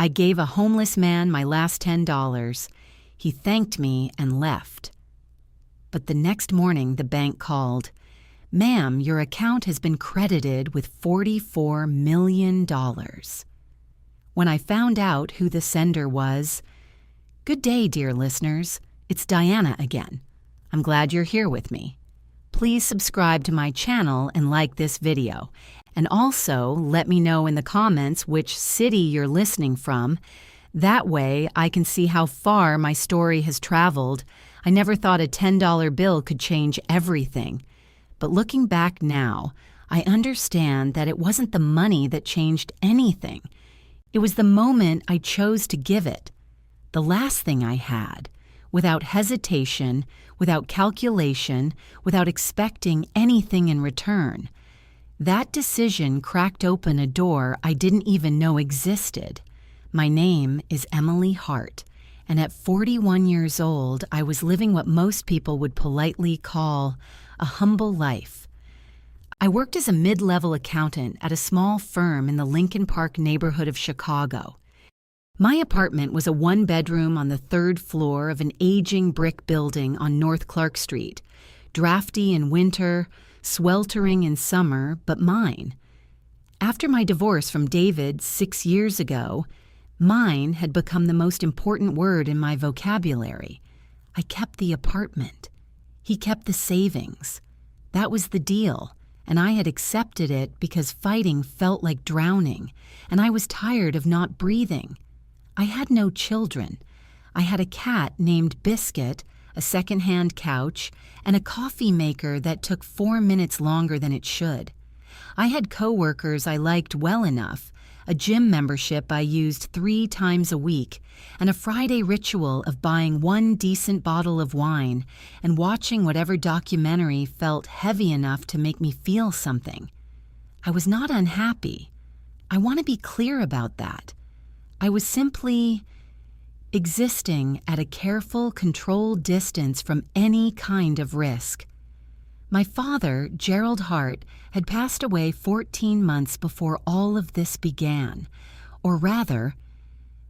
I gave a homeless man my last $10. He thanked me and left. But the next morning, the bank called. "Ma'am, your account has been credited with $44 million. When I found out who the sender was, "Good day, dear listeners. It's Diana again. I'm glad you're here with me. Please subscribe to my channel and like this video. And also let me know in the comments which city you're listening from. That way I can see how far my story has traveled. I never thought a $10 bill could change everything. But looking back now, I understand that it wasn't the money that changed anything. It was the moment I chose to give it. The last thing I had, without hesitation, without calculation, without expecting anything in return. That decision cracked open a door I didn't even know existed. My name is Emily Hart, and at 41 years old, I was living what most people would politely call a humble life. I worked as a mid-level accountant at a small firm in the Lincoln Park neighborhood of Chicago. My apartment was a one-bedroom on the third floor of an aging brick building on North Clark Street, drafty in winter, sweltering in summer, but mine. After my divorce from David 6 years ago, mine had become the most important word in my vocabulary. I kept the apartment. He kept the savings. That was the deal, and I had accepted it because fighting felt like drowning, and I was tired of not breathing. I had no children. I had a cat named Biscuit, a second-hand couch, and a coffee maker that took 4 minutes longer than it should. I had coworkers I liked well enough, a gym membership I used 3 times a week, and a Friday ritual of buying 1 decent bottle of wine and watching whatever documentary felt heavy enough to make me feel something. I was not unhappy. I want to be clear about that. I was simply existing at a careful, controlled distance from any kind of risk. My father, Gerald Hart, had passed away 14 months before all of this began, or rather,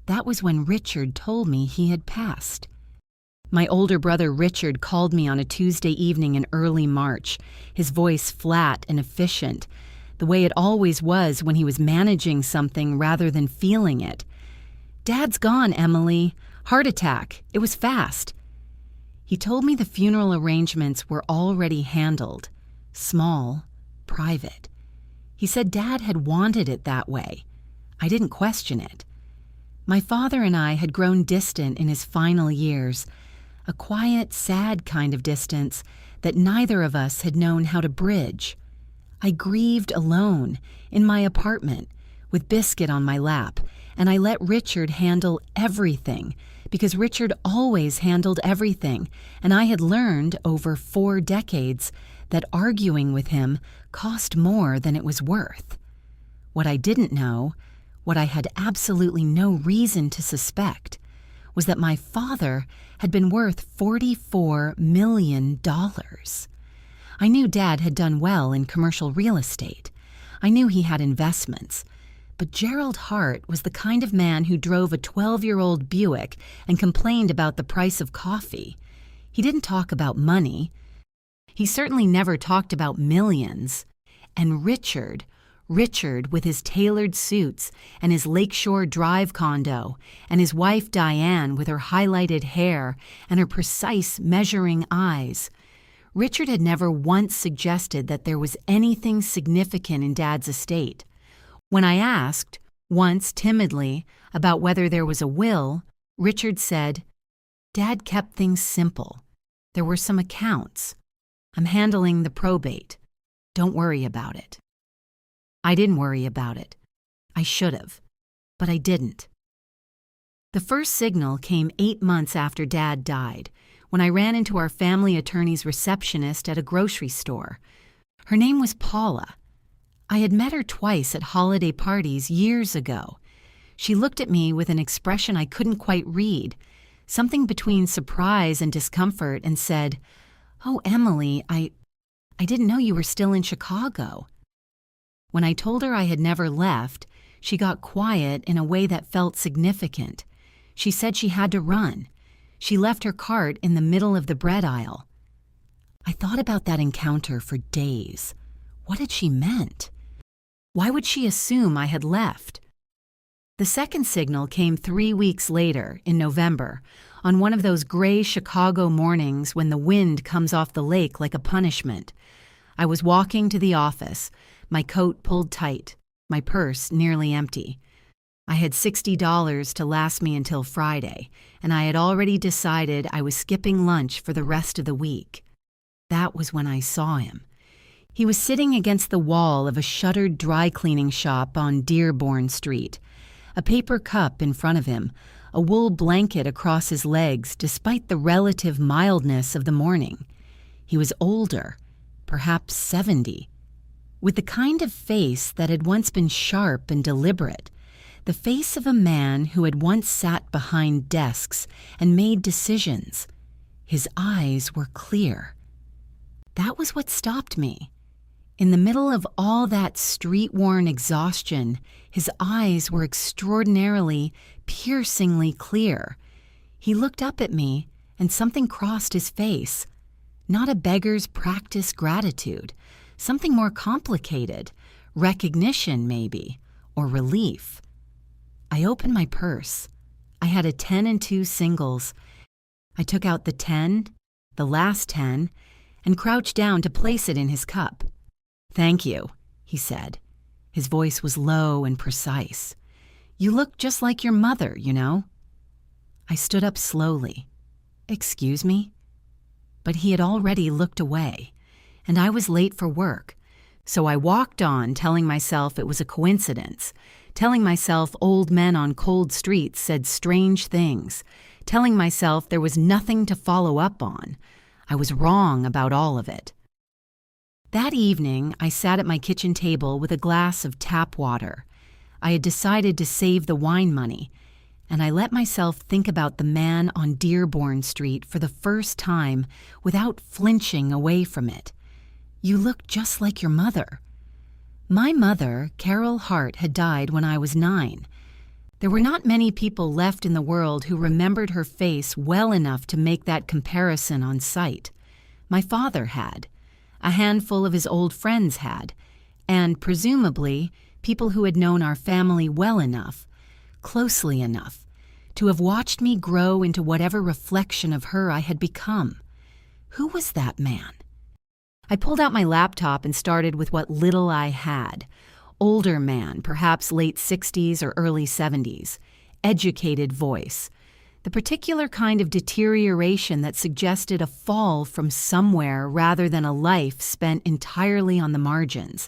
that was when Richard told me he had passed. My older brother Richard called me on a Tuesday evening in early March, his voice flat and efficient, the way it always was when he was managing something rather than feeling it. "Dad's gone, Emily. Heart attack. It was fast." He told me the funeral arrangements were already handled. Small, private. He said Dad had wanted it that way. I didn't question it. My father and I had grown distant in his final years, a quiet, sad kind of distance that neither of us had known how to bridge. I grieved alone, in my apartment, with Biscuit on my lap, and I let Richard handle everything, because Richard always handled everything, and I had learned over 4 decades that arguing with him cost more than it was worth. What I didn't know, what I had absolutely no reason to suspect, was that my father had been worth $44 million. I knew Dad had done well in commercial real estate. I knew he had investments. But Gerald Hart was the kind of man who drove a 12-year-old Buick and complained about the price of coffee. He didn't talk about money. He certainly never talked about millions. And Richard with his tailored suits and his Lakeshore Drive condo, and his wife Diane with her highlighted hair and her precise measuring eyes. Richard had never once suggested that there was anything significant in Dad's estate. When I asked, once timidly, about whether there was a will, Richard said, "Dad kept things simple. There were some accounts. I'm handling the probate. Don't worry about it." I didn't worry about it. I should have, but I didn't. The first signal came 8 months after Dad died, when I ran into our family attorney's receptionist at a grocery store. Her name was Paula. I had met her twice at holiday parties years ago. She looked at me with an expression I couldn't quite read, something between surprise and discomfort, and said, "Oh, Emily, I didn't know you were still in Chicago." When I told her I had never left, She got quiet in a way that felt significant. She said she had to run. She left her cart in the middle of the bread aisle. I thought about that encounter for days. What had she meant? Why would she assume I had left? The second signal came 3 weeks later, in November, on one of those gray Chicago mornings when the wind comes off the lake like a punishment. I was walking to the office, my coat pulled tight, my purse nearly empty. I had $60 to last me until Friday, and I had already decided I was skipping lunch for the rest of the week. That was when I saw him. He was sitting against the wall of a shuttered dry cleaning shop on Dearborn Street, a paper cup in front of him, a wool blanket across his legs despite the relative mildness of the morning. He was older, perhaps 70, with the kind of face that had once been sharp and deliberate, the face of a man who had once sat behind desks and made decisions. His eyes were clear. That was what stopped me. In the middle of all that street-worn exhaustion, his eyes were extraordinarily, piercingly clear. He looked up at me, and something crossed his face. Not a beggar's practiced gratitude, something more complicated, recognition maybe, or relief. I opened my purse. I had a 10 and 2 singles. I took out the 10, the last 10, and crouched down to place it in his cup. "Thank you," he said. His voice was low and precise. "You look just like your mother, you know." I stood up slowly. "Excuse me?" But he had already looked away, and I was late for work, so I walked on telling myself it was a coincidence, telling myself old men on cold streets said strange things, telling myself there was nothing to follow up on. I was wrong about all of it. That evening, I sat at my kitchen table with a glass of tap water. I had decided to save the wine money, and I let myself think about the man on Dearborn Street for the first time without flinching away from it. "You look just like your mother." My mother, Carol Hart, had died when I was 9. There were not many people left in the world who remembered her face well enough to make that comparison on sight. My father had. A handful of his old friends had, and presumably people who had known our family well enough, closely enough, to have watched me grow into whatever reflection of her I had become. Who was that man? I pulled out my laptop and started with what little I had. Older man, perhaps late 60s or early 70s. Educated voice. The particular kind of deterioration that suggested a fall from somewhere rather than a life spent entirely on the margins.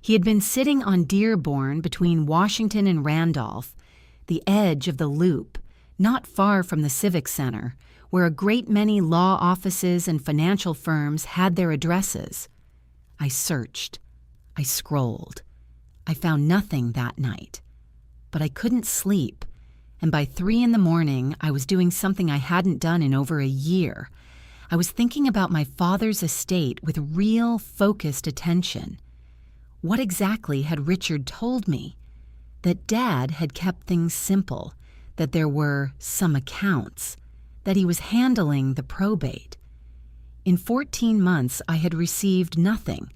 He had been sitting on Dearborn between Washington and Randolph, the edge of the loop, not far from the Civic Center, where a great many law offices and financial firms had their addresses. I searched. I scrolled. I found nothing that night. But I couldn't sleep. And by 3 a.m, I was doing something I hadn't done in over a year. I was thinking about my father's estate with real, focused attention. What exactly had Richard told me? That Dad had kept things simple, that there were some accounts, that he was handling the probate. In 14 months, I had received nothing.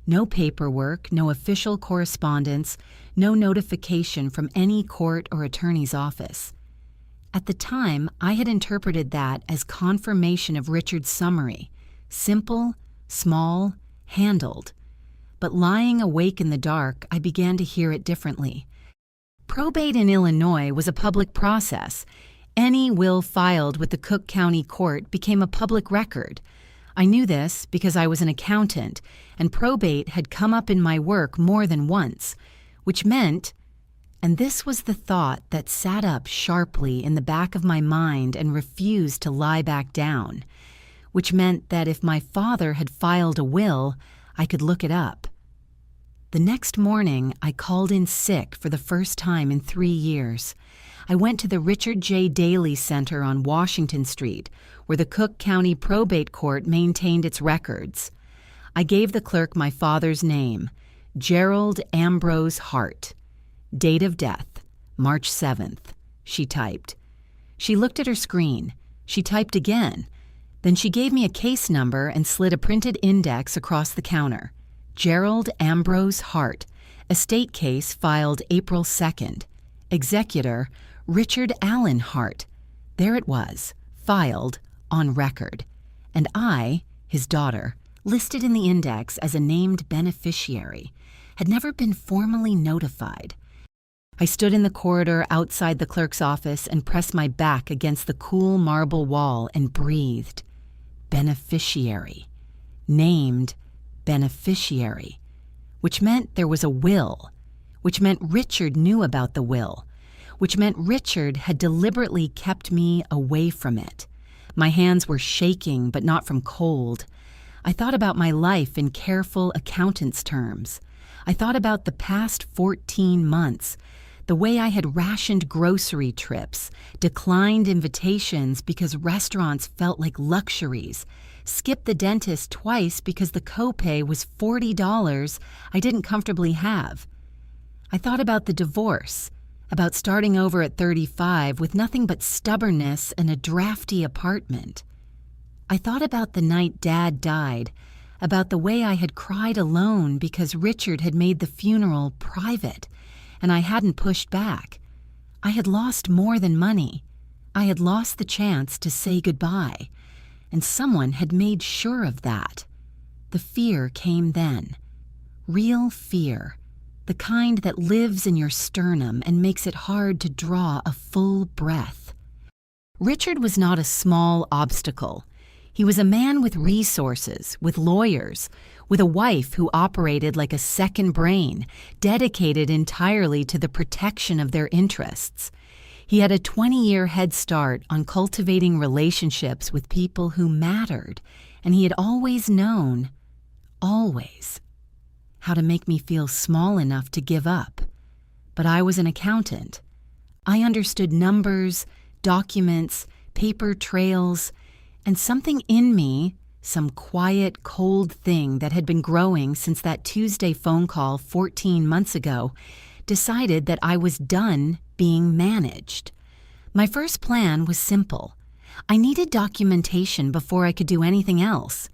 No paperwork, no official correspondence, no notification from any court or attorney's office. At the time, I had interpreted that as confirmation of Richard's summary. Simple, small, handled. But lying awake in the dark, I began to hear it differently. Probate in Illinois was a public process. Any will filed with the Cook County Court became a public record. I knew this because I was an accountant, and probate had come up in my work more than once, which meant, and this was the thought that sat up sharply in the back of my mind and refused to lie back down, which meant that if my father had filed a will, I could look it up. The next morning, I called in sick for the first time in 3 years. I went to the Richard J. Daley Center on Washington Street, where the Cook County Probate Court maintained its records. I gave the clerk my father's name, Gerald Ambrose Hart. Date of death, March 7th, she typed. She looked at her screen. She typed again. Then she gave me a case number and slid a printed index across the counter. Gerald Ambrose Hart, estate case filed April 2nd. Executor, Richard Allen Hart. There it was, filed, on record. And I, his daughter, listed in the index as a named beneficiary, had never been formally notified. I stood in the corridor outside the clerk's office and pressed my back against the cool marble wall and breathed. Beneficiary. Named beneficiary. Which meant there was a will. Which meant Richard knew about the will. Which meant Richard had deliberately kept me away from it. My hands were shaking, but not from cold. I thought about my life in careful accountant's terms. I thought about the past 14 months, the way I had rationed grocery trips, declined invitations because restaurants felt like luxuries, skipped the dentist twice because the copay was $40 I didn't comfortably have. I thought about the divorce, about starting over at 35 with nothing but stubbornness and a drafty apartment. I thought about the night Dad died, about the way I had cried alone because Richard had made the funeral private, and I hadn't pushed back. I had lost more than money. I had lost the chance to say goodbye, and someone had made sure of that. The fear came then. Real fear. The kind that lives in your sternum and makes it hard to draw a full breath. Richard was not a small obstacle. He was a man with resources, with lawyers, with a wife who operated like a second brain, dedicated entirely to the protection of their interests. He had a 20-year head start on cultivating relationships with people who mattered, and he had always known, always, how to make me feel small enough to give up. But I was an accountant. I understood numbers, documents, paper trails, and something in me, some quiet, cold thing that had been growing since that Tuesday phone call 14 months ago, decided that I was done being managed. My first plan was simple. I needed documentation before I could do anything else.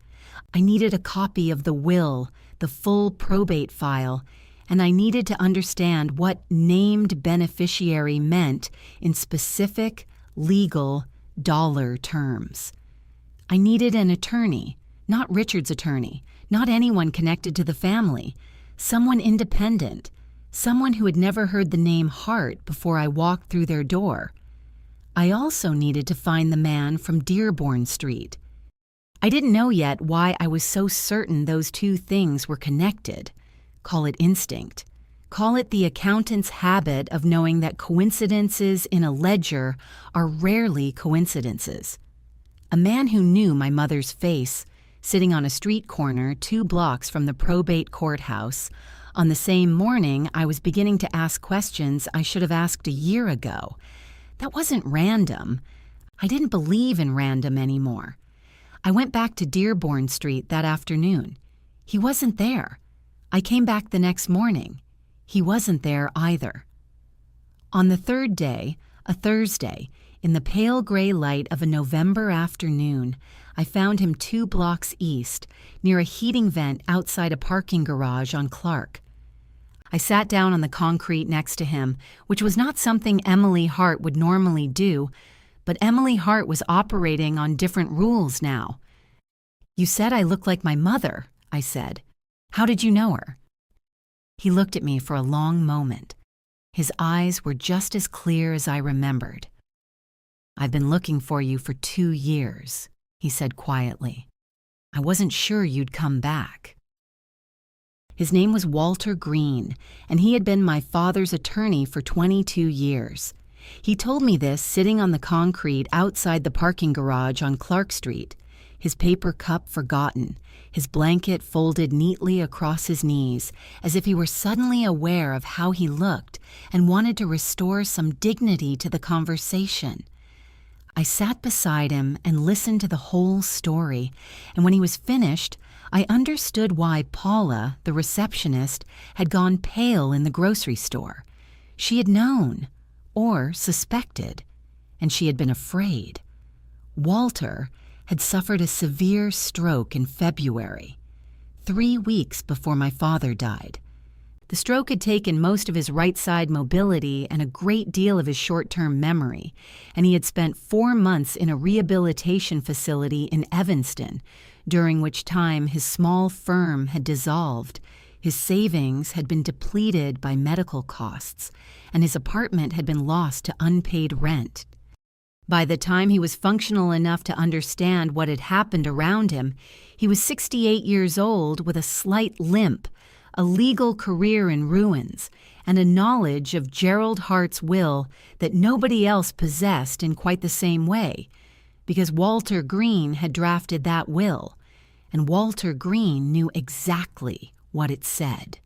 I needed a copy of the will, the full probate file, and I needed to understand what named beneficiary meant in specific, legal, dollar terms. I needed an attorney, not Richard's attorney, not anyone connected to the family, someone independent, someone who had never heard the name Hart before I walked through their door. I also needed to find the man from Dearborn Street. I didn't know yet why I was so certain those two things were connected. Call it instinct. Call it the accountant's habit of knowing that coincidences in a ledger are rarely coincidences. A man who knew my mother's face, sitting on a street corner 2 blocks from the probate courthouse, on the same morning I was beginning to ask questions I should have asked a year ago. That wasn't random. I didn't believe in random anymore. I went back to Dearborn Street that afternoon. He wasn't there. I came back the next morning. He wasn't there either. On the third day, a Thursday, in the pale gray light of a November afternoon, I found him 2 blocks east, near a heating vent outside a parking garage on Clark. I sat down on the concrete next to him, which was not something Emily Hart would normally do, but Emily Hart was operating on different rules now. "You said I look like my mother," I said. "How did you know her?" He looked at me for a long moment. His eyes were just as clear as I remembered. "I've been looking for you for 2 years," he said quietly. "I wasn't sure you'd come back." His name was Walter Green, and he had been my father's attorney for 22 years. He told me this sitting on the concrete outside the parking garage on Clark Street, his paper cup forgotten, his blanket folded neatly across his knees, as if he were suddenly aware of how he looked and wanted to restore some dignity to the conversation. I sat beside him and listened to the whole story, and when he was finished, I understood why Paula, the receptionist, had gone pale in the grocery store. She had known, or suspected, and she had been afraid. Walter had suffered a severe stroke in February, 3 weeks before my father died. The stroke had taken most of his right-side mobility and a great deal of his short-term memory, and he had spent 4 months in a rehabilitation facility in Evanston, during which time his small firm had dissolved, his savings had been depleted by medical costs, and his apartment had been lost to unpaid rent. By the time he was functional enough to understand what had happened around him, he was 68 years old with a slight limp, a legal career in ruins, and a knowledge of Gerald Hart's will that nobody else possessed in quite the same way, because Walter Green had drafted that will, and Walter Green knew exactly what it said.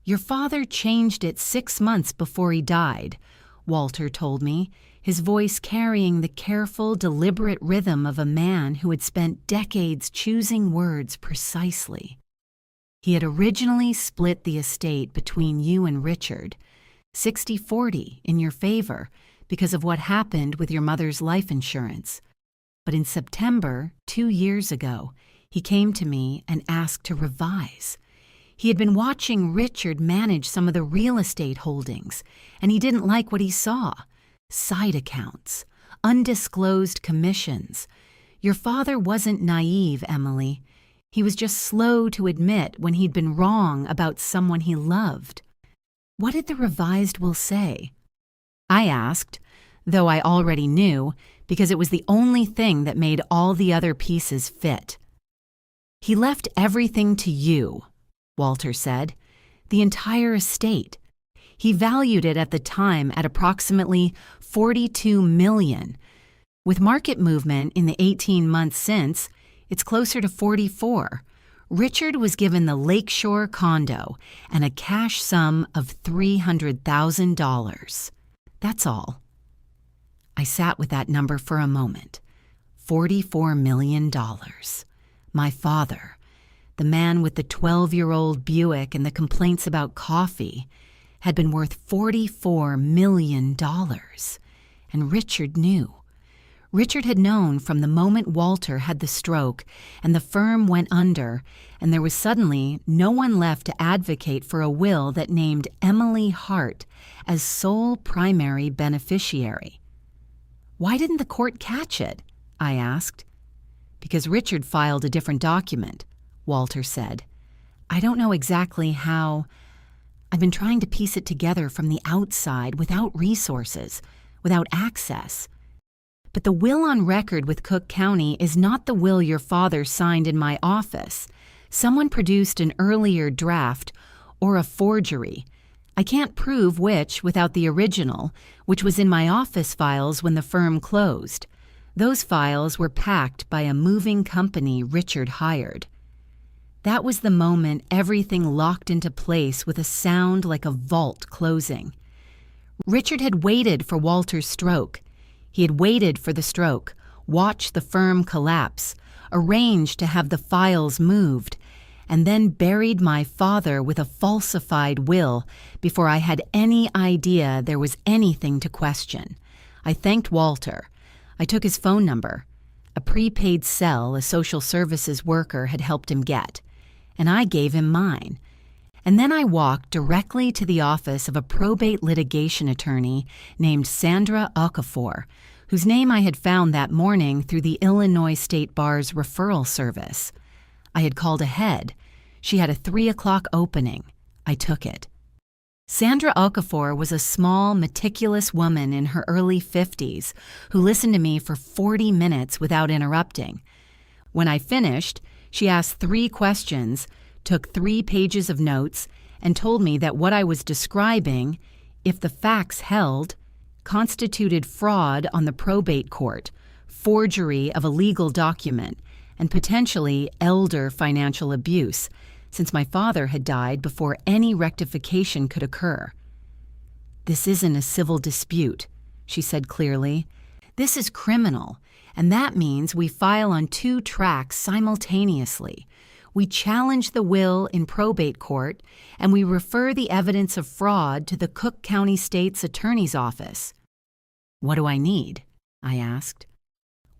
"Your father changed it 6 months before he died," Walter told me, his voice carrying the careful, deliberate rhythm of a man who had spent decades choosing words precisely. "He had originally split the estate between you and Richard, 60-40 in your favor because of what happened with your mother's life insurance. But in September, 2 years ago, he came to me and asked to revise. He had been watching Richard manage some of the real estate holdings, and he didn't like what he saw. Side accounts, undisclosed commissions. Your father wasn't naive, Emily. He was just slow to admit when he'd been wrong about someone he loved." "What did the revised will say?" I asked, though I already knew, because it was the only thing that made all the other pieces fit. "He left everything to you," Walter said. "The entire estate. He valued it at the time at approximately $42 million. With market movement in the 18 months since, it's closer to 44. Richard was given the Lakeshore condo and a cash sum of $300,000. That's all." I sat with that number for a moment. $44 million. My father, the man with the 12-year-old Buick and the complaints about coffee, had been worth $44 million. And Richard knew. Richard had known from the moment Walter had the stroke and the firm went under, and there was suddenly no one left to advocate for a will that named Emily Hart as sole primary beneficiary. "Why didn't the court catch it?" I asked. "Because Richard filed a different document," Walter said. "I don't know exactly how. I've been trying to piece it together from the outside without resources, without access. But the will on record with Cook County is not the will your father signed in my office. Someone produced an earlier draft or a forgery. I can't prove which without the original, which was in my office files when the firm closed. Those files were packed by a moving company Richard hired." That was the moment everything locked into place with a sound like a vault closing. Richard had waited for Walter's stroke. He had waited for the stroke, watched the firm collapse, arranged to have the files moved, and then buried my father with a falsified will before I had any idea there was anything to question. I thanked Walter. I took his phone number. A prepaid cell a social services worker had helped him get, and I gave him mine. And then I walked directly to the office of a probate litigation attorney named Sandra Okafor, whose name I had found that morning through the Illinois State Bar's referral service. I had called ahead. She had a 3 o'clock opening. I took it. Sandra Okafor was a small, meticulous woman in her early 50s who listened to me for 40 minutes without interrupting. When I finished, she asked 3 questions, took 3 pages of notes, and told me that what I was describing, if the facts held, constituted fraud on the probate court, forgery of a legal document, and potentially elder financial abuse, since my father had died before any rectification could occur. "This isn't a civil dispute," she said clearly. "This is criminal, and that means we file on 2 tracks simultaneously. We challenge the will in probate court, and we refer the evidence of fraud to the Cook County State's Attorney's Office." "What do I need?" I asked.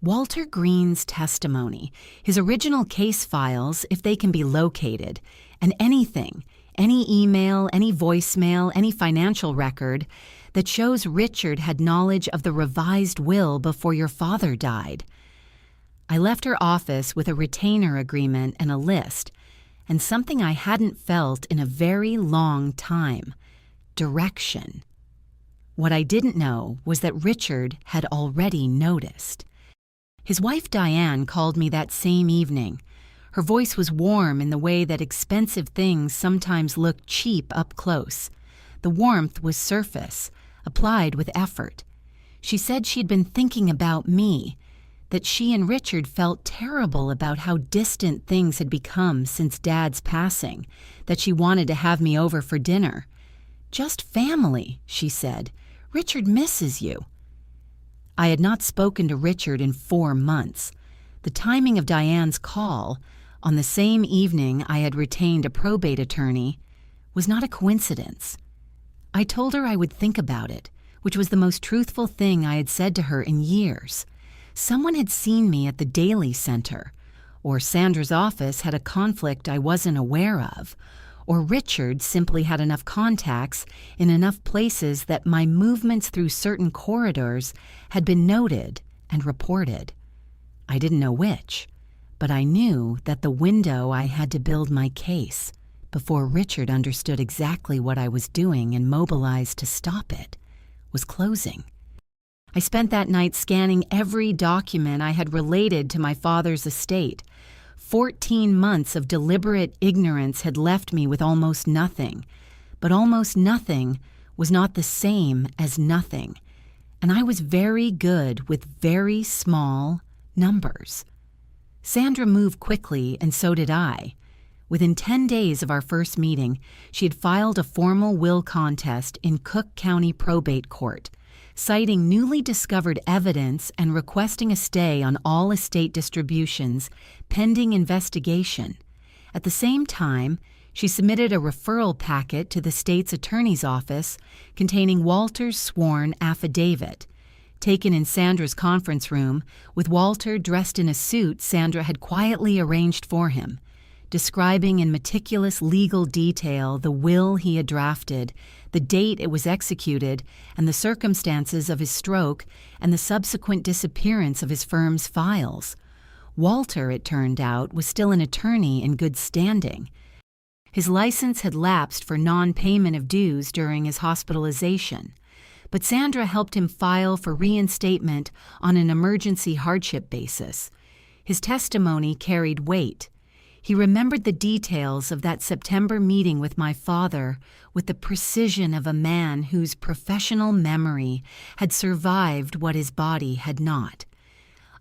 "Walter Green's testimony, his original case files, if they can be located, and anything, any email, any voicemail, any financial record that shows Richard had knowledge of the revised will before your father died." I left her office with a retainer agreement and a list, and something I hadn't felt in a very long time: direction. What I didn't know was that Richard had already noticed. His wife Diane called me that same evening. Her voice was warm in the way that expensive things sometimes look cheap up close. The warmth was surface, applied with effort. She said she'd been thinking about me, that she and Richard felt terrible about how distant things had become since Dad's passing, that she wanted to have me over for dinner. "Just family," she said. "Richard misses you." I had not spoken to Richard in 4 months. The timing of Diane's call, on the same evening I had retained a probate attorney, was not a coincidence. I told her I would think about it, which was the most truthful thing I had said to her in years. Someone had seen me at the Daily Center, or Sandra's office had a conflict I wasn't aware of, or Richard simply had enough contacts in enough places that my movements through certain corridors had been noted and reported. I didn't know which, but I knew that the window I had to build my case before Richard understood exactly what I was doing and mobilized to stop it was closing. I spent that night scanning every document I had related to my father's estate. 14 months of deliberate ignorance had left me with almost nothing, but almost nothing was not the same as nothing, and I was very good with very small numbers. Sandra moved quickly, and so did I. Within 10 days of our first meeting, she had filed a formal will contest in Cook County Probate Court, citing newly discovered evidence and requesting a stay on all estate distributions pending investigation. At the same time, she submitted a referral packet to the state's attorney's office containing Walter's sworn affidavit, taken in Sandra's conference room with Walter dressed in a suit Sandra had quietly arranged for him, describing in meticulous legal detail the will he had drafted, the date it was executed, and the circumstances of his stroke and the subsequent disappearance of his firm's files. Walter, it turned out, was still an attorney in good standing. His license had lapsed for non-payment of dues during his hospitalization, but Sandra helped him file for reinstatement on an emergency hardship basis. His testimony carried weight. He remembered the details of that September meeting with my father with the precision of a man whose professional memory had survived what his body had not.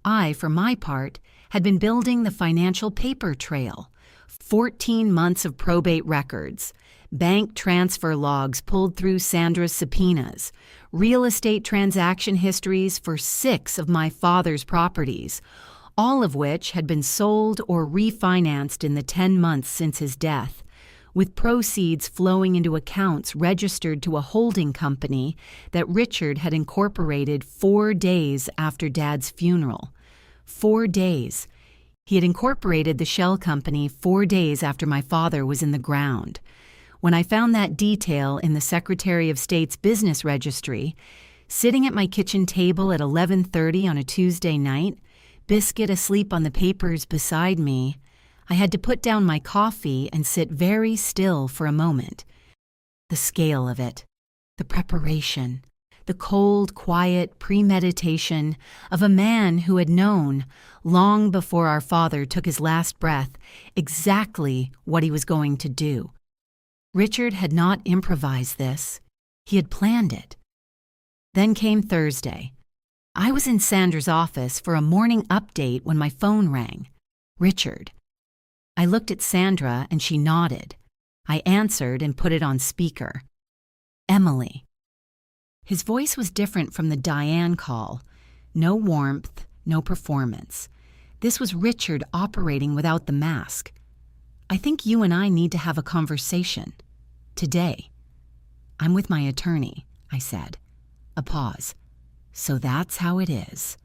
I, for my part, had been building the financial paper trail. 14 months of probate records, bank transfer logs pulled through Sandra's subpoenas, real estate transaction histories for 6 of my father's properties, all of which had been sold or refinanced in the 10 months since his death, with proceeds flowing into accounts registered to a holding company that Richard had incorporated 4 days after Dad's funeral. 4 days. He had incorporated the shell company 4 days after my father was in the ground. When I found that detail in the Secretary of State's business registry, sitting at my kitchen table at 11:30 on a Tuesday night, Biscuit asleep on the papers beside me, I had to put down my coffee and sit very still for a moment. The scale of it, the preparation, the cold, quiet premeditation of a man who had known, long before our father took his last breath, exactly what he was going to do. Richard had not improvised this. He had planned it. Then came Thursday. I was in Sandra's office for a morning update when my phone rang. Richard. I looked at Sandra and she nodded. I answered and put it on speaker. Emily. His voice was different from the Diane call. No warmth, no performance. This was Richard operating without the mask. I think you and I need to have a conversation. Today. I'm with my attorney, I said. A pause. So that's how it is.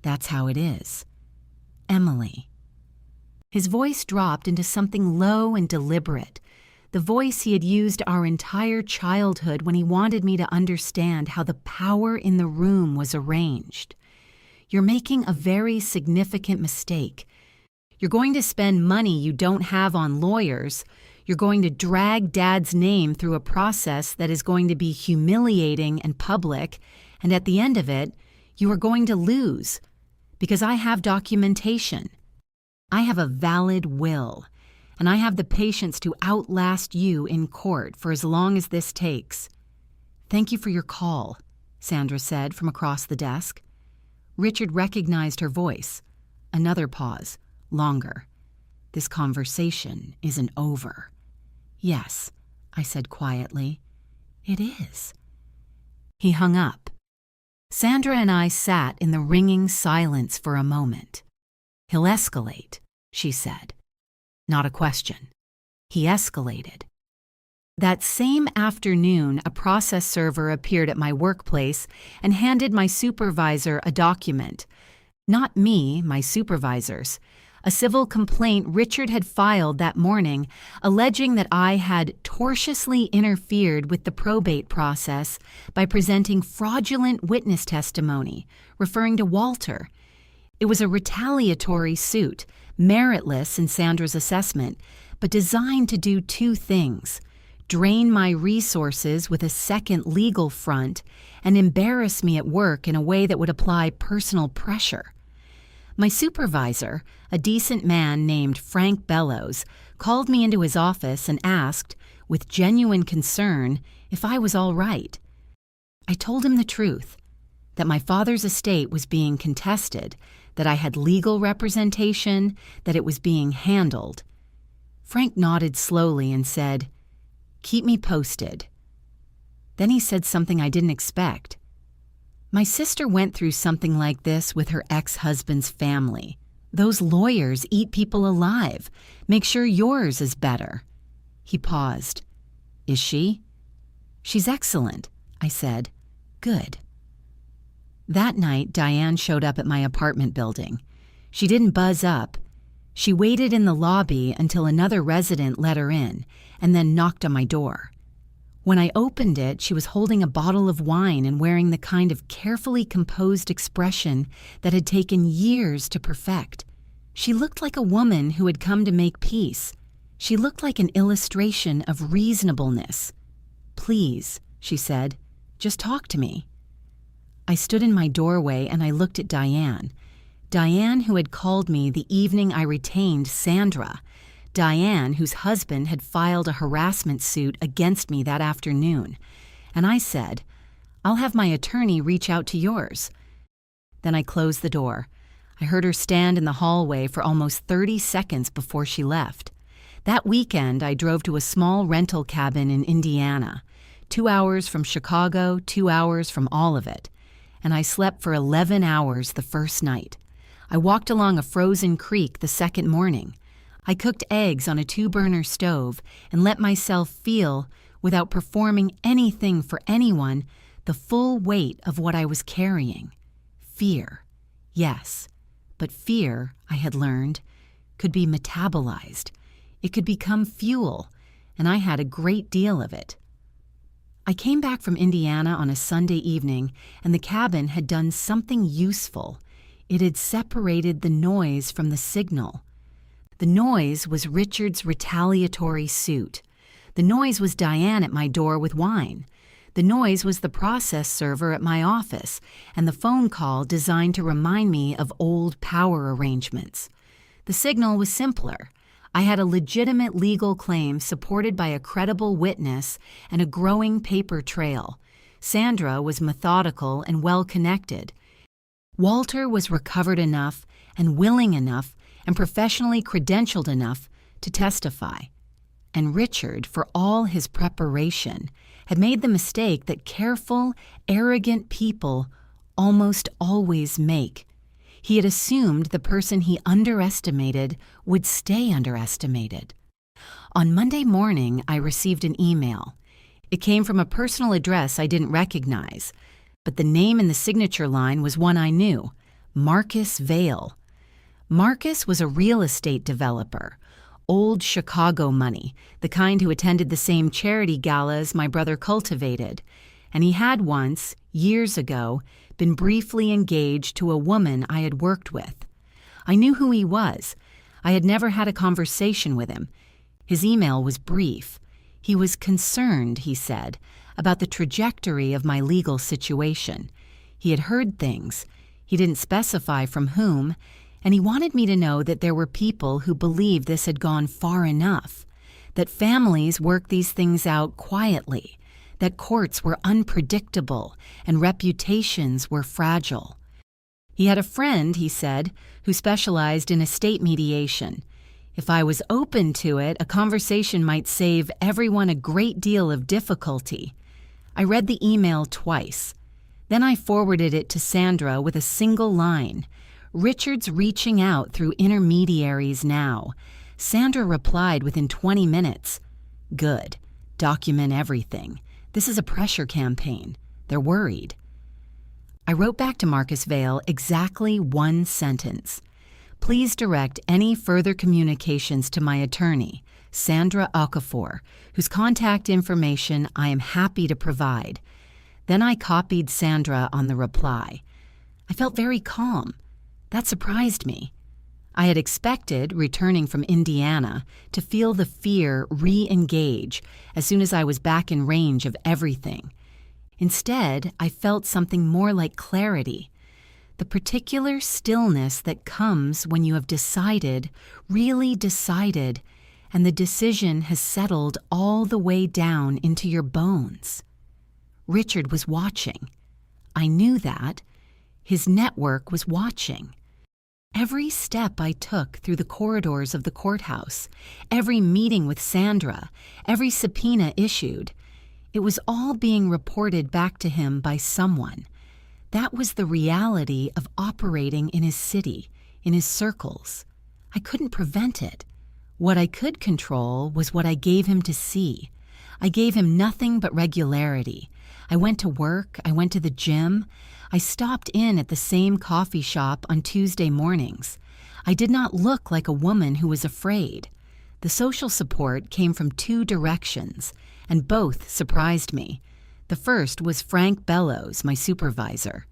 That's how it is. Emily. His voice dropped into something low and deliberate, the voice he had used our entire childhood when he wanted me to understand how the power in the room was arranged. You're making a very significant mistake. You're going to spend money you don't have on lawyers. You're going to drag Dad's name through a process that is going to be humiliating and public, and at the end of it, you are going to lose, because I have documentation. I have a valid will, and I have the patience to outlast you in court for as long as this takes. Thank you for your call, Sandra said from across the desk. Richard recognized her voice. Another pause, longer. This conversation isn't over. Yes, I said quietly. It is. He hung up. Sandra and I sat in the ringing silence for a moment. He'll escalate, she said. Not a question. He escalated. That same afternoon, a process server appeared at my workplace and handed my supervisor a document. Not me, my supervisors. A civil complaint Richard had filed that morning, alleging that I had tortiously interfered with the probate process by presenting fraudulent witness testimony, referring to Walter. It was a retaliatory suit, meritless in Sandra's assessment, but designed to do two things: drain my resources with a second legal front and embarrass me at work in a way that would apply personal pressure. My supervisor, a decent man named Frank Bellows, called me into his office and asked, with genuine concern, if I was all right. I told him the truth, that my father's estate was being contested, that I had legal representation, that it was being handled. Frank nodded slowly and said, "Keep me posted." Then he said something I didn't expect. My sister went through something like this with her ex-husband's family. Those lawyers eat people alive. Make sure yours is better. He paused. Is she? She's excellent, I said. Good. That night, Diane showed up at my apartment building. She didn't buzz up. She waited in the lobby until another resident let her in, and then knocked on my door. When I opened it, she was holding a bottle of wine and wearing the kind of carefully composed expression that had taken years to perfect. She looked like a woman who had come to make peace. She looked like an illustration of reasonableness. "Please," she said, "just talk to me." I stood in my doorway and I looked at Diane. Diane, who had called me the evening I retained Sandra. Diane, whose husband had filed a harassment suit against me that afternoon. And I said, "I'll have my attorney reach out to yours." Then I closed the door. I heard her stand in the hallway for almost 30 seconds before she left. That weekend, I drove to a small rental cabin in Indiana, 2 hours from Chicago, 2 hours from all of it. And I slept for 11 hours the first night. I walked along a frozen creek the second morning. I cooked eggs on a 2-burner stove and let myself feel, without performing anything for anyone, the full weight of what I was carrying. Fear. Yes, but fear, I had learned, could be metabolized. It could become fuel, and I had a great deal of it. I came back from Indiana on a Sunday evening, and the cabin had done something useful. It had separated the noise from the signal. The noise was Richard's retaliatory suit. The noise was Diane at my door with wine. The noise was the process server at my office, and the phone call designed to remind me of old power arrangements. The signal was simpler. I had a legitimate legal claim supported by a credible witness and a growing paper trail. Sandra was methodical and well-connected. Walter was recovered enough and willing enough and professionally credentialed enough to testify. And Richard, for all his preparation, had made the mistake that careful, arrogant people almost always make. He had assumed the person he underestimated would stay underestimated. On Monday morning, I received an email. It came from a personal address I didn't recognize, but the name in the signature line was one I knew, Marcus Vail. Marcus was a real estate developer, old Chicago money, the kind who attended the same charity galas my brother cultivated, and he had once, years ago, been briefly engaged to a woman I had worked with. I knew who he was. I had never had a conversation with him. His email was brief. He was concerned, he said, about the trajectory of my legal situation. He had heard things. He didn't specify from whom, and he wanted me to know that there were people who believed this had gone far enough, that families work these things out quietly, that courts were unpredictable and reputations were fragile. He had a friend, he said, who specialized in estate mediation. If I was open to it, a conversation might save everyone a great deal of difficulty. I read the email twice. Then I forwarded it to Sandra with a single line. Richard's reaching out through intermediaries now. Sandra replied within 20 minutes. Good. Document everything. This is a pressure campaign. They're worried. I wrote back to Marcus Vail exactly one sentence. Please direct any further communications to my attorney, Sandra Okafor, whose contact information I am happy to provide. Then I copied Sandra on the reply. I felt very calm. That surprised me. I had expected, returning from Indiana, to feel the fear re-engage as soon as I was back in range of everything. Instead, I felt something more like clarity, the particular stillness that comes when you have decided, really decided, and the decision has settled all the way down into your bones. Richard was watching. I knew that. His network was watching. Every step I took through the corridors of the courthouse, every meeting with Sandra, every subpoena issued, it was all being reported back to him by someone. That was the reality of operating in his city, in his circles. I couldn't prevent it. What I could control was what I gave him to see. I gave him nothing but regularity. I went to work, I went to the gym. I stopped in at the same coffee shop on Tuesday mornings. I did not look like a woman who was afraid. The social support came from two directions, and both surprised me. The first was Frank Bellows, my supervisor.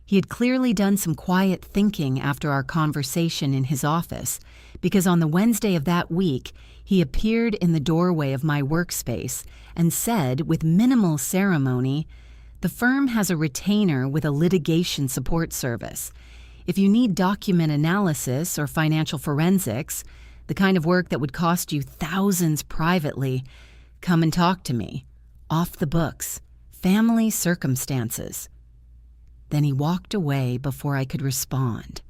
He had clearly done some quiet thinking after our conversation in his office, because on the Wednesday of that week, he appeared in the doorway of my workspace and said, with minimal ceremony, "The firm has a retainer with a litigation support service. If you need document analysis or financial forensics, the kind of work that would cost you thousands privately, come and talk to me. Off the books. Family circumstances." Then he walked away before I could respond.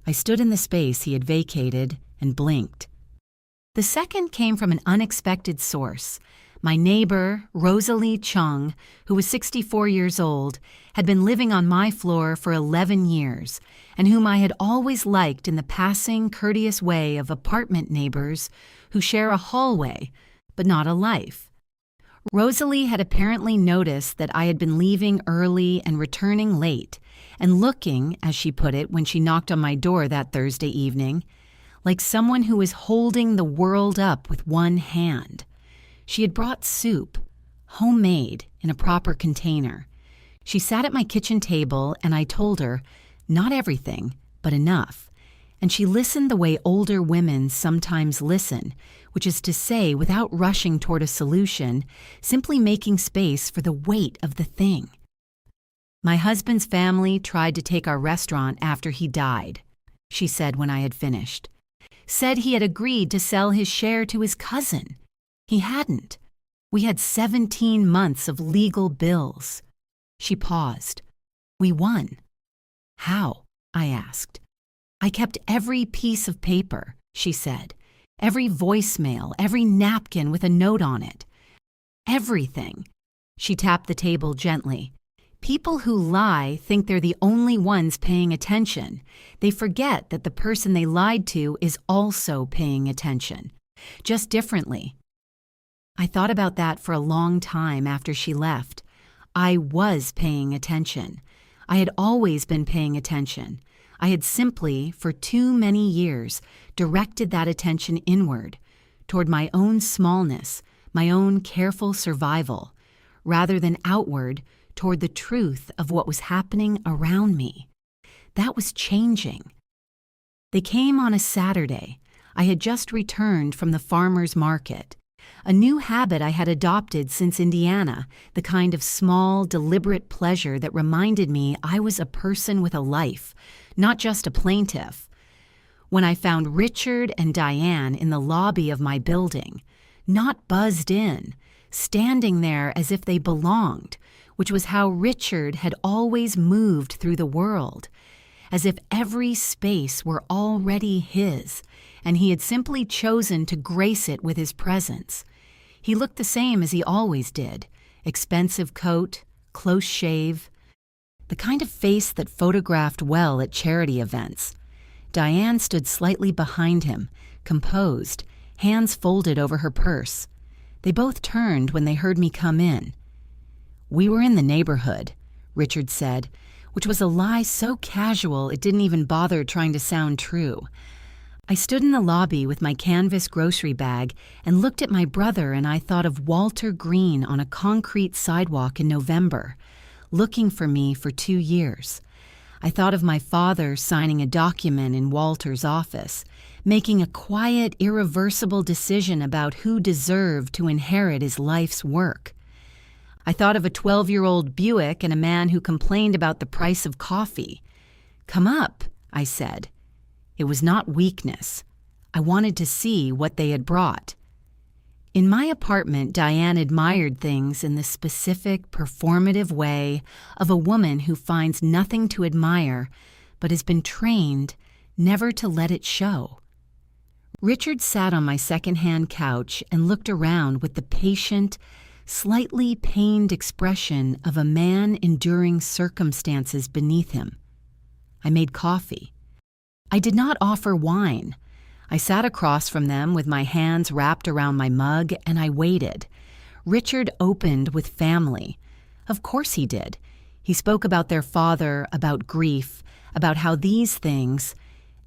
I stood in the space he had vacated and blinked. The second came from an unexpected source. My neighbor, Rosalie Chung, who was 64 years old, had been living on my floor for 11 years, and whom I had always liked in the passing, courteous way of apartment neighbors who share a hallway, but not a life. Rosalie had apparently noticed that I had been leaving early and returning late, and looking, as she put it when she knocked on my door that Thursday evening, like someone who was holding the world up with one hand. She had brought soup, homemade, in a proper container. She sat at my kitchen table, and I told her, not everything, but enough. And she listened the way older women sometimes listen, which is to say, without rushing toward a solution, simply making space for the weight of the thing. "My husband's family tried to take our restaurant after he died," she said when I had finished. "Said he had agreed to sell his share to his cousin. He hadn't. We had 17 months of legal bills." She paused. "We won." "How?" I asked. "I kept every piece of paper," she said. "Every voicemail, every napkin with a note on it. Everything." She tapped the table gently. "People who lie think they're the only ones paying attention. They forget that the person they lied to is also paying attention. just differently. I thought about that for a long time after she left. I was paying attention. I had always been paying attention. I had simply, for too many years, directed that attention inward, toward my own smallness, my own careful survival, rather than outward toward the truth of what was happening around me. That was changing. They came on a Saturday. I had just returned from the farmer's market. A new habit I had adopted since Indiana, the kind of small, deliberate pleasure that reminded me I was a person with a life, not just a plaintiff. When I found Richard and Diane in the lobby of my building, not buzzed in, standing there as if they belonged, which was how Richard had always moved through the world, as if every space were already his, and he had simply chosen to grace it with his presence. He looked the same as he always did, expensive coat, close shave, the kind of face that photographed well at charity events. Diane stood slightly behind him, composed, hands folded over her purse. They both turned when they heard me come in. "We were in the neighborhood," Richard said, which was a lie so casual it didn't even bother trying to sound true. I stood in the lobby with my canvas grocery bag and looked at my brother, and I thought of Walter Green on a concrete sidewalk in November, looking for me for 2 years. I thought of my father signing a document in Walter's office, making a quiet, irreversible decision about who deserved to inherit his life's work. I thought of a 12-year-old Buick and a man who complained about the price of coffee. "Come up," I said. It was not weakness. I wanted to see what they had brought. In my apartment, Diane admired things in the specific, performative way of a woman who finds nothing to admire but has been trained never to let it show. Richard sat on my second-hand couch and looked around with the patient, slightly pained expression of a man enduring circumstances beneath him. I made coffee. I did not offer wine. I sat across from them with my hands wrapped around my mug, and I waited. Richard opened with family. Of course he did. He spoke about their father, about grief, about how these things,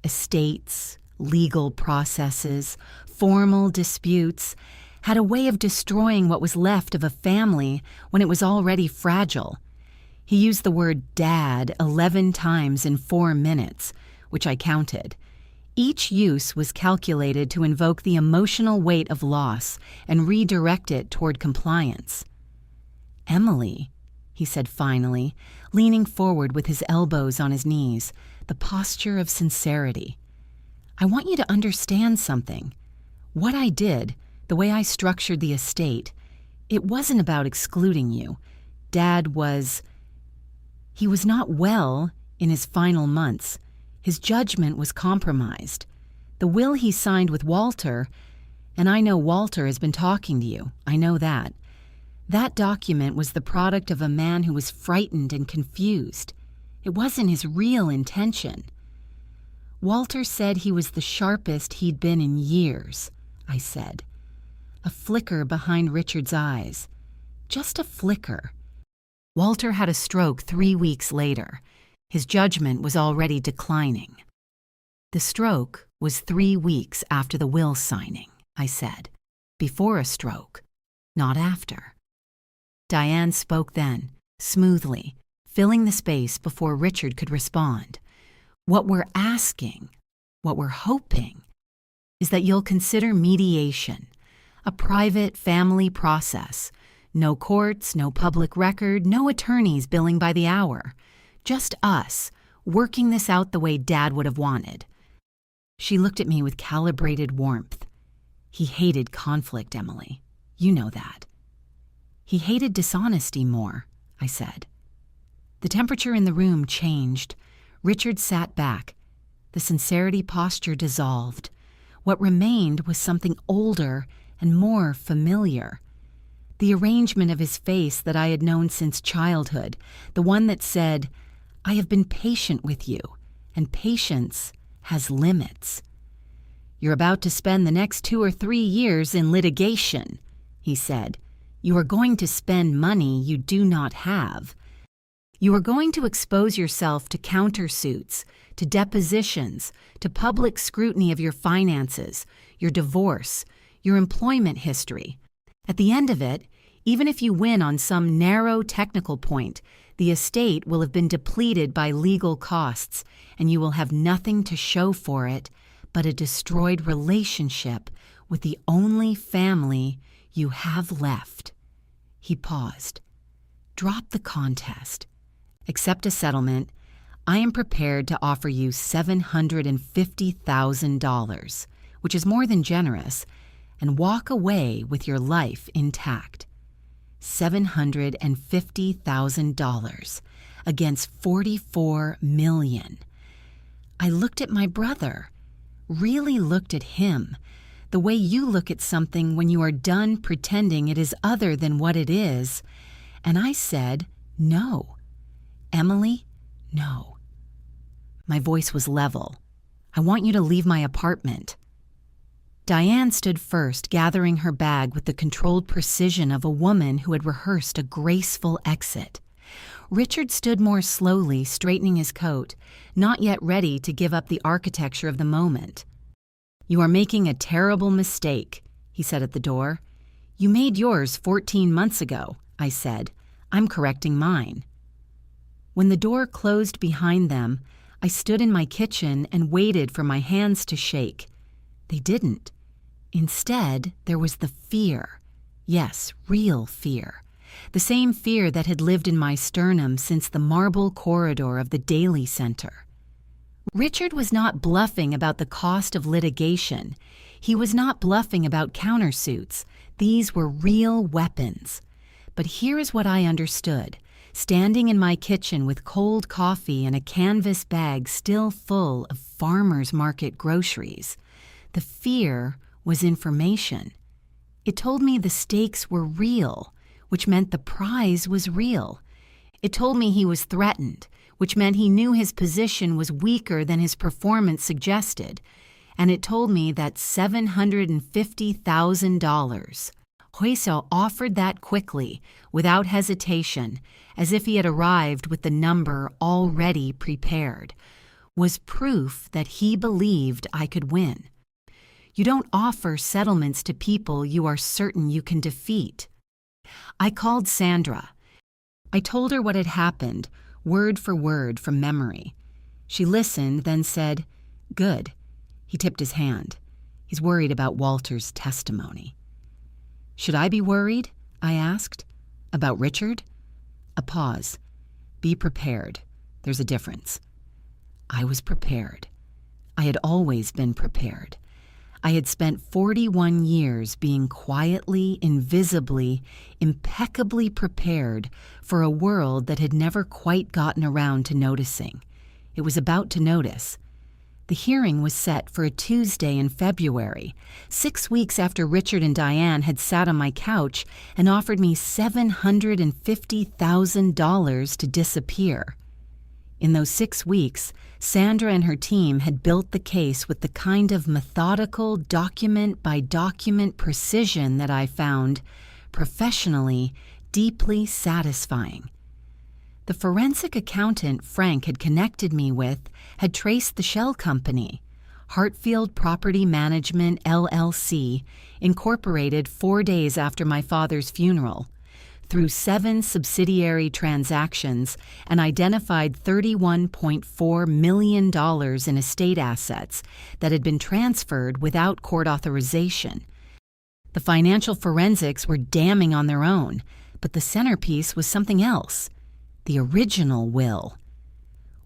estates, legal processes, formal disputes, had a way of destroying what was left of a family when it was already fragile. He used the word dad 11 times in 4 minutes, which I counted. Each use was calculated to invoke the emotional weight of loss and redirect it toward compliance. "Emily," he said finally, leaning forward with his elbows on his knees, the posture of sincerity. "I want you to understand something. What I did, the way I structured the estate, it wasn't about excluding you. Dad was... he was not well in his final months. His judgment was compromised. The will he signed with Walter, and I know Walter has been talking to you, I know that. That document was the product of a man who was frightened and confused. It wasn't his real intention. Walter said he was the sharpest he'd been in years," I said. A flicker behind Richard's eyes. Just a flicker. Walter had a stroke 3 weeks later. His judgment was already declining. "The stroke was 3 weeks after the will signing," I said. "Before a stroke, not after." Diane spoke then, smoothly, filling the space before Richard could respond. "What we're asking, what we're hoping, is that you'll consider mediation, a private family process. No courts, no public record, no attorneys billing by the hour. Just us, working this out the way Dad would have wanted." She looked at me with calibrated warmth. "He hated conflict, Emily. You know that." "He hated dishonesty more," I said. The temperature in the room changed. Richard sat back. The sincerity posture dissolved. What remained was something older and more familiar. The arrangement of his face that I had known since childhood, the one that said, "I have been patient with you, and patience has limits." "You're about to spend the next 2 or 3 years in litigation," he said. "You are going to spend money you do not have. You are going to expose yourself to countersuits, to depositions, to public scrutiny of your finances, your divorce, your employment history. At the end of it, even if you win on some narrow technical point, the estate will have been depleted by legal costs, and you will have nothing to show for it but a destroyed relationship with the only family you have left." He paused. "Drop the contest. Accept a settlement. I am prepared to offer you $750,000, which is more than generous, and walk away with your life intact." $750,000 against $44 million. I looked at my brother, really looked at him, the way you look at something when you are done pretending it is other than what it is, and I said, "No. Emily, no." My voice was level. "I want you to leave my apartment." Diane stood first, gathering her bag with the controlled precision of a woman who had rehearsed a graceful exit. Richard stood more slowly, straightening his coat, not yet ready to give up the architecture of the moment. "You are making a terrible mistake," he said at the door. "You made yours 14 months ago," I said. "I'm correcting mine." When the door closed behind them, I stood in my kitchen and waited for my hands to shake. They didn't. Instead, there was the fear. Yes, real fear. The same fear that had lived in my sternum since the marble corridor of the Daily Center. Richard was not bluffing about the cost of litigation. He was not bluffing about countersuits. These were real weapons. But here is what I understood, standing in my kitchen with cold coffee and a canvas bag still full of farmers' market groceries. The fear was information. It told me the stakes were real, which meant the prize was real. It told me he was threatened, which meant he knew his position was weaker than his performance suggested. And it told me that $750,000. Huiso offered that quickly, without hesitation, as if he had arrived with the number already prepared, was proof that he believed I could win. You don't offer settlements to people you are certain you can defeat. I called Sandra. I told her what had happened, word for word from memory. She listened, then said, "Good." He tipped his hand. He's worried about Walter's testimony. "Should I be worried?" I asked. "About Richard?" A pause. "Be prepared. There's a difference." I was prepared. I had always been prepared. I had spent 41 years being quietly, invisibly, impeccably prepared for a world that had never quite gotten around to noticing. It was about to notice. The hearing was set for a Tuesday in February, 6 weeks after Richard and Diane had sat on my couch and offered me $750,000 to disappear. In those 6 weeks, Sandra and her team had built the case with the kind of methodical, document-by-document precision that I found, professionally, deeply satisfying. The forensic accountant Frank had connected me with had traced the shell company, Hartfield Property Management, LLC, incorporated 4 days after my father's funeral, through 7 subsidiary transactions and identified $31.4 million in estate assets that had been transferred without court authorization. The financial forensics were damning on their own, but the centerpiece was something else, the original will.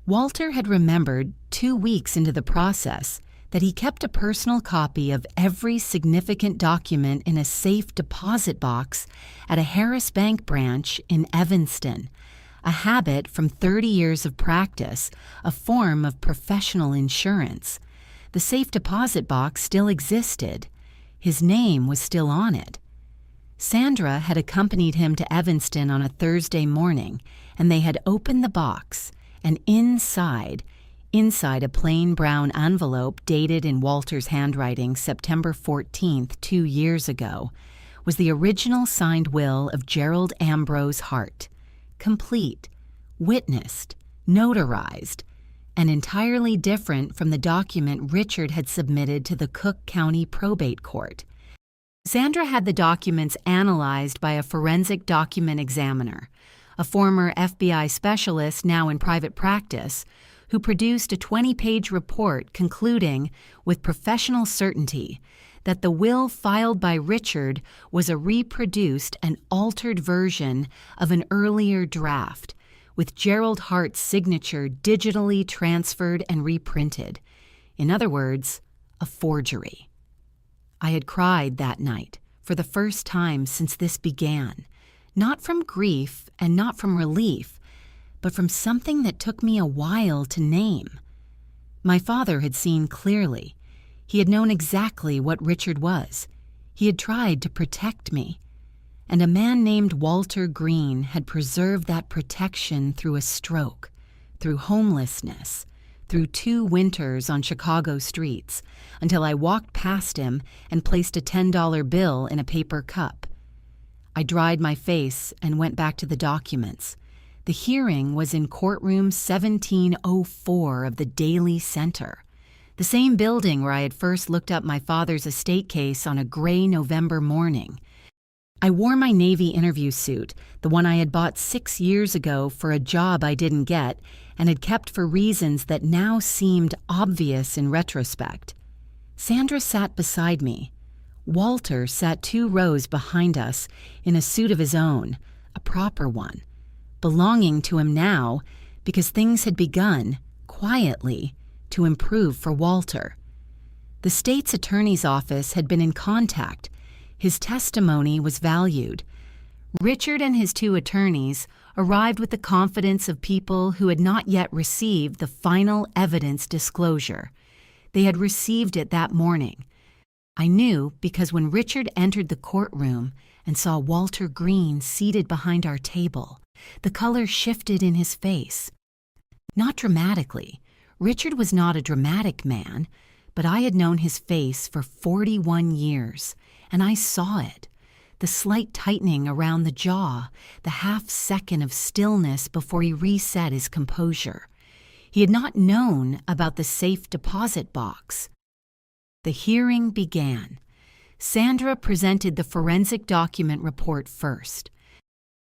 Walter had remembered 2 weeks into the process that he kept a personal copy of every significant document in a safe deposit box at a Harris Bank branch in Evanston, a habit from 30 years of practice, a form of professional insurance. The safe deposit box still existed. His name was still on it. Sandra had accompanied him to Evanston on a Thursday morning, and they had opened the box, and inside, Inside a plain brown envelope dated in Walter's handwriting September 14th, 2 years ago, was the original signed will of Gerald Ambrose Hart, complete, witnessed, notarized, and entirely different from the document Richard had submitted to the Cook County Probate Court. Sandra had the documents analyzed by a forensic document examiner, a former FBI specialist now in private practice, who produced a 20-page report concluding, with professional certainty, that the will filed by Richard was a reproduced and altered version of an earlier draft, with Gerald Hart's signature digitally transferred and reprinted. In other words, a forgery. I had cried that night, for the first time since this began, not from grief and not from relief, but from something that took me a while to name. My father had seen clearly. He had known exactly what Richard was. He had tried to protect me. And a man named Walter Green had preserved that protection through a stroke, through homelessness, through 2 winters on Chicago streets, until I walked past him and placed a $10 bill in a paper cup. I dried my face and went back to the documents. The hearing was in courtroom 1704 of the Daily Center, the same building where I had first looked up my father's estate case on a gray November morning. I wore my Navy interview suit, the one I had bought 6 years ago for a job I didn't get and had kept for reasons that now seemed obvious in retrospect. Sandra sat beside me. Walter sat 2 rows behind us in a suit of his own, a proper one, belonging to him now because things had begun, quietly, to improve for Walter. The state's attorney's office had been in contact. His testimony was valued. Richard and his 2 attorneys arrived with the confidence of people who had not yet received the final evidence disclosure. They had received it that morning. I knew because when Richard entered the courtroom and saw Walter Green seated behind our table, the color shifted in his face. Not dramatically. Richard was not a dramatic man, but I had known his face for 41 years, and I saw it. The slight tightening around the jaw, the half-second of stillness before he reset his composure. He had not known about the safe deposit box. The hearing began. Sandra presented the forensic document report first.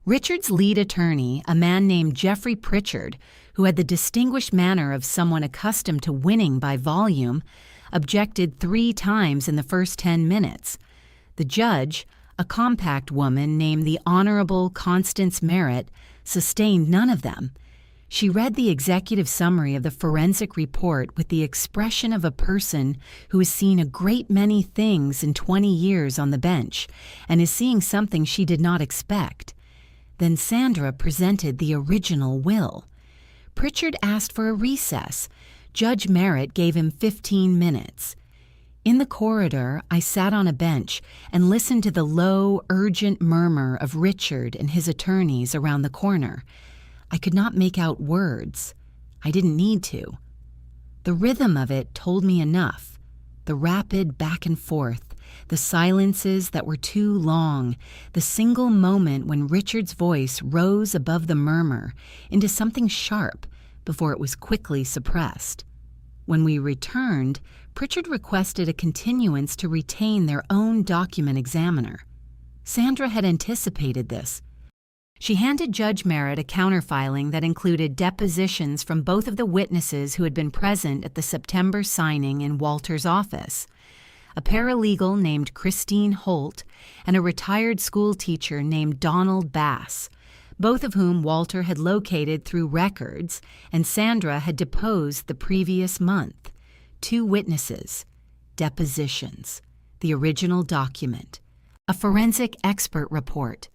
Richard's lead attorney, a man named Jeffrey Pritchard, who had the distinguished manner of someone accustomed to winning by volume, objected 3 times in the first 10 minutes. The judge, a compact woman named the Honorable Constance Merritt, sustained none of them. She read the executive summary of the forensic report with the expression of a person who has seen a great many things in 20 years on the bench and is seeing something she did not expect. Then Sandra presented the original will. Pritchard asked for a recess. Judge Merritt gave him 15 minutes. In the corridor, I sat on a bench and listened to the low, urgent murmur of Richard and his attorneys around the corner. I could not make out words. I didn't need to. The rhythm of it told me enough. The rapid back and forth, the silences that were too long, the single moment when Richard's voice rose above the murmur into something sharp before it was quickly suppressed. When we returned, Pritchard requested a continuance to retain their own document examiner. Sandra had anticipated this. She handed Judge Merritt a counterfiling that included depositions from both of the witnesses who had been present at the September signing in Walter's office, a paralegal named Christine Holt and a retired school teacher named Donald Bass, both of whom Walter had located through records and Sandra had deposed the previous month. 2 witnesses, depositions, the original document, a forensic expert report.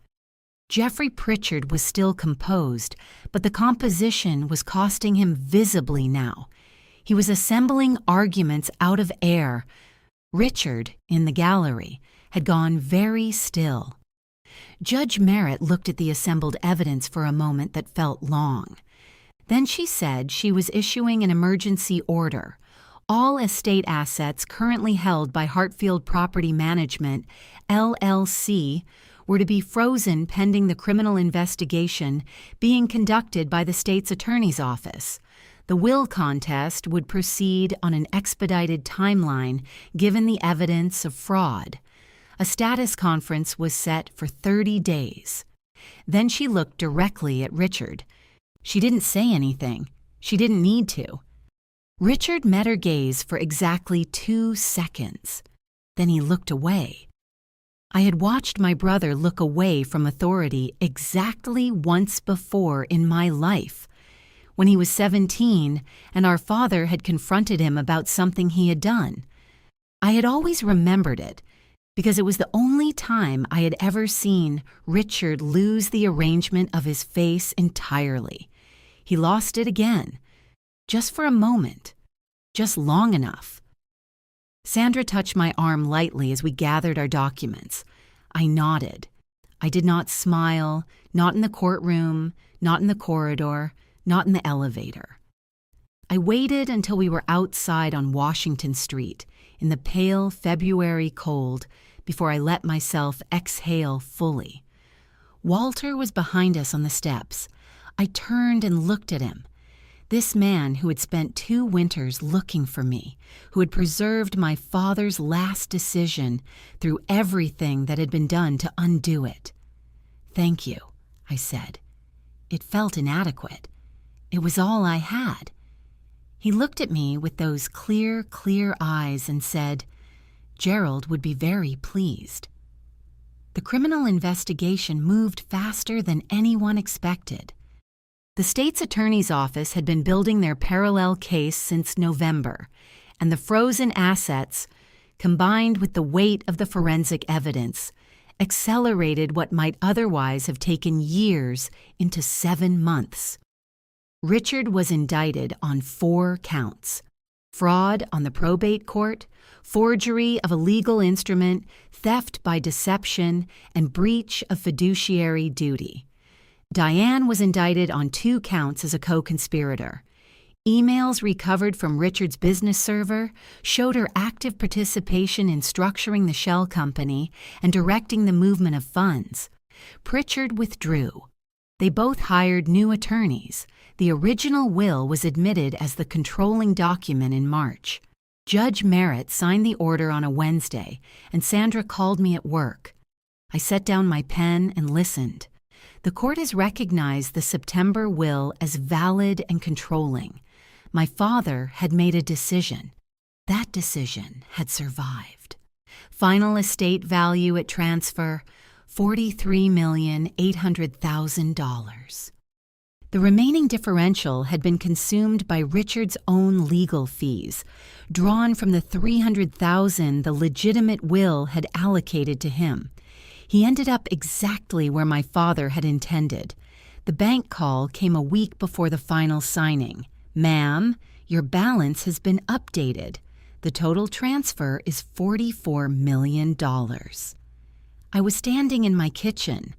Jeffrey Pritchard was still composed, but the composition was costing him visibly now. He was assembling arguments out of air. Richard, in the gallery, had gone very still. Judge Merritt looked at the assembled evidence for a moment that felt long. Then she said she was issuing an emergency order. All estate assets currently held by Hartfield Property Management, LLC, were to be frozen pending the criminal investigation being conducted by the state's attorney's office. The will contest would proceed on an expedited timeline given the evidence of fraud. A status conference was set for 30 days. Then she looked directly at Richard. She didn't say anything. She didn't need to. Richard met her gaze for exactly 2 seconds. Then he looked away. I had watched my brother look away from authority exactly once before in my life, when he was 17 and our father had confronted him about something he had done. I had always remembered it because it was the only time I had ever seen Richard lose the arrangement of his face entirely. He lost it again, just for a moment, just long enough. Sandra touched my arm lightly as we gathered our documents. I nodded. I did not smile, not in the courtroom, not in the corridor, not in the elevator. I waited until we were outside on Washington Street in the pale February cold before I let myself exhale fully. Walter was behind us on the steps. I turned and looked at him. This man who had spent 2 winters looking for me, who had preserved my father's last decision through everything that had been done to undo it. "Thank you," I said. It felt inadequate. It was all I had. He looked at me with those clear eyes and said, "Gerald would be very pleased." The criminal investigation moved faster than anyone expected. The state's attorney's office had been building their parallel case since November, and the frozen assets, combined with the weight of the forensic evidence, accelerated what might otherwise have taken years into 7 months. Richard was indicted on 4 counts: fraud on the probate court, forgery of a legal instrument, theft by deception, and breach of fiduciary duty. Diane was indicted on 2 counts as a co-conspirator. Emails recovered from Richard's business server showed her active participation in structuring the shell company and directing the movement of funds. Pritchard withdrew. They both hired new attorneys. The original will was admitted as the controlling document in March. Judge Merritt signed the order on a Wednesday, and Sandra called me at work. I set down my pen and listened. The court has recognized the September will as valid and controlling. My father had made a decision. That decision had survived. Final estate value at transfer, $43,800,000. The remaining differential had been consumed by Richard's own legal fees, drawn from the $300,000 the legitimate will had allocated to him. He ended up exactly where my father had intended. The bank call came a week before the final signing. "Ma'am, your balance has been updated. The total transfer is $44 million. I was standing in my kitchen.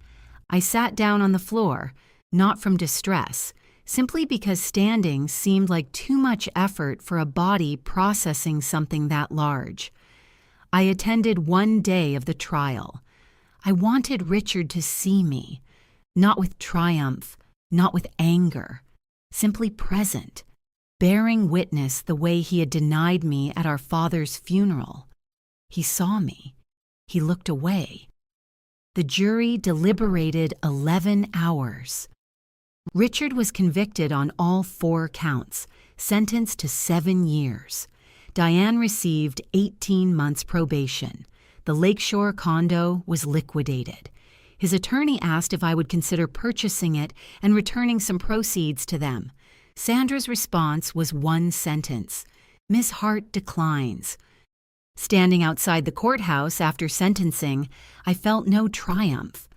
I sat down on the floor, not from distress, simply because standing seemed like too much effort for a body processing something that large. I attended 1 day of the trial. I wanted Richard to see me, not with triumph, not with anger, simply present, bearing witness the way he had denied me at our father's funeral. He saw me. He looked away. The jury deliberated 11 hours. Richard was convicted on all 4 counts, sentenced to 7 years. Diane received 18 months probation. The Lakeshore condo was liquidated. His attorney asked if I would consider purchasing it and returning some proceeds to them. Sandra's response was 1 sentence: "Miss Hart declines." Standing outside the courthouse after sentencing, I felt no triumph,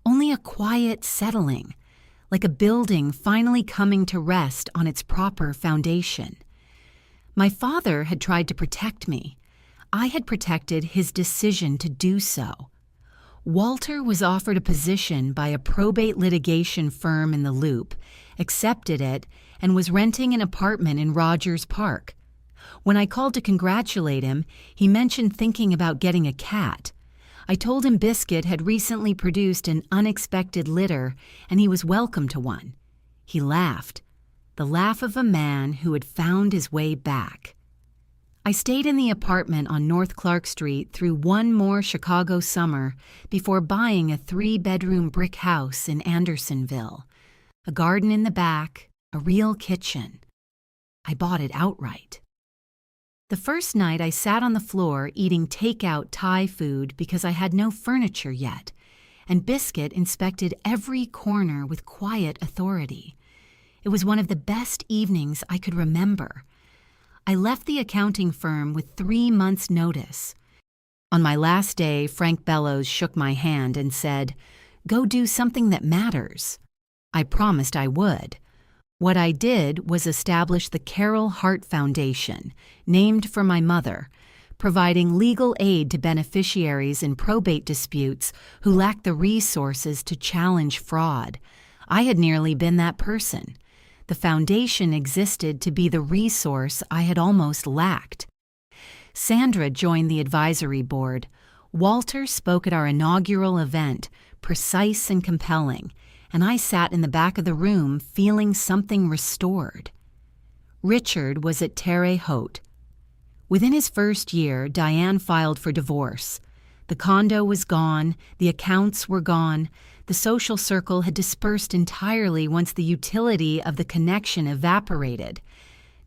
only a quiet settling, like a building finally coming to rest on its proper foundation. My father had tried to protect me. I had protected his decision to do so. Walter was offered a position by a probate litigation firm in the Loop, accepted it, and was renting an apartment in Rogers Park. When I called to congratulate him, he mentioned thinking about getting a cat. I told him Biscuit had recently produced an unexpected litter and he was welcome to one. He laughed, the laugh of a man who had found his way back. I stayed in the apartment on North Clark Street through one more Chicago summer before buying a 3-bedroom brick house in Andersonville. A garden in the back, a real kitchen. I bought it outright. The first night I sat on the floor eating takeout Thai food because I had no furniture yet, and Biscuit inspected every corner with quiet authority. It was one of the best evenings I could remember. I left the accounting firm with 3 months' notice. On my last day, Frank Bellows shook my hand and said, "Go do something that matters." I promised I would. What I did was establish the Carol Hart Foundation, named for my mother, providing legal aid to beneficiaries in probate disputes who lacked the resources to challenge fraud. I had nearly been that person. The foundation existed to be the resource I had almost lacked. Sandra joined the advisory board. Walter spoke at our inaugural event, precise and compelling, and I sat in the back of the room feeling something restored. Richard was at Terre Haute. Within his first year, Diane filed for divorce. The condo was gone, the accounts were gone, the social circle had dispersed entirely once the utility of the connection evaporated.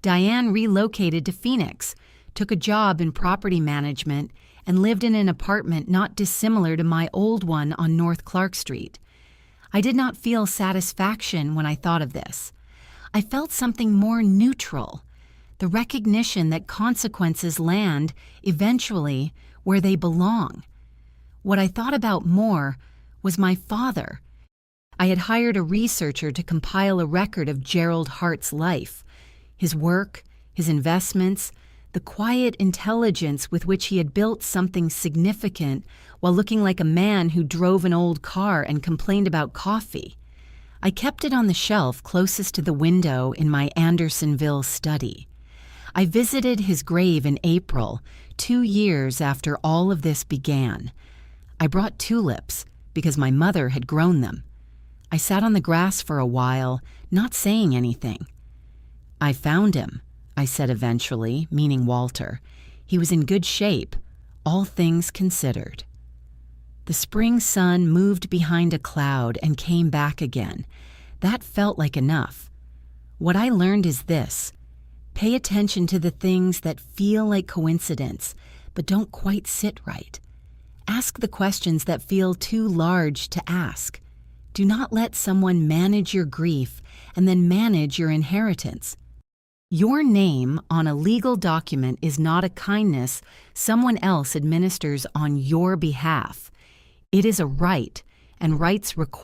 Diane relocated to Phoenix, took a job in property management, and lived in an apartment not dissimilar to my old one on North Clark Street. I did not feel satisfaction when I thought of this. I felt something more neutral, the recognition that consequences land, eventually, where they belong. What I thought about more was my father. I had hired a researcher to compile a record of Gerald Hart's life, his work, his investments, the quiet intelligence with which he had built something significant while looking like a man who drove an old car and complained about coffee. I kept it on the shelf closest to the window in my Andersonville study. I visited his grave in April, 2 years after all of this began. I brought tulips because my mother had grown them. I sat on the grass for a while, not saying anything. "I found him," I said eventually, meaning Walter. He was in good shape, all things considered. The spring sun moved behind a cloud and came back again. That felt like enough. What I learned is this: pay attention to the things that feel like coincidence, but don't quite sit right. Ask the questions that feel too large to ask. Do not let someone manage your grief and then manage your inheritance. Your name on a legal document is not a kindness someone else administers on your behalf. It is a right, and rights require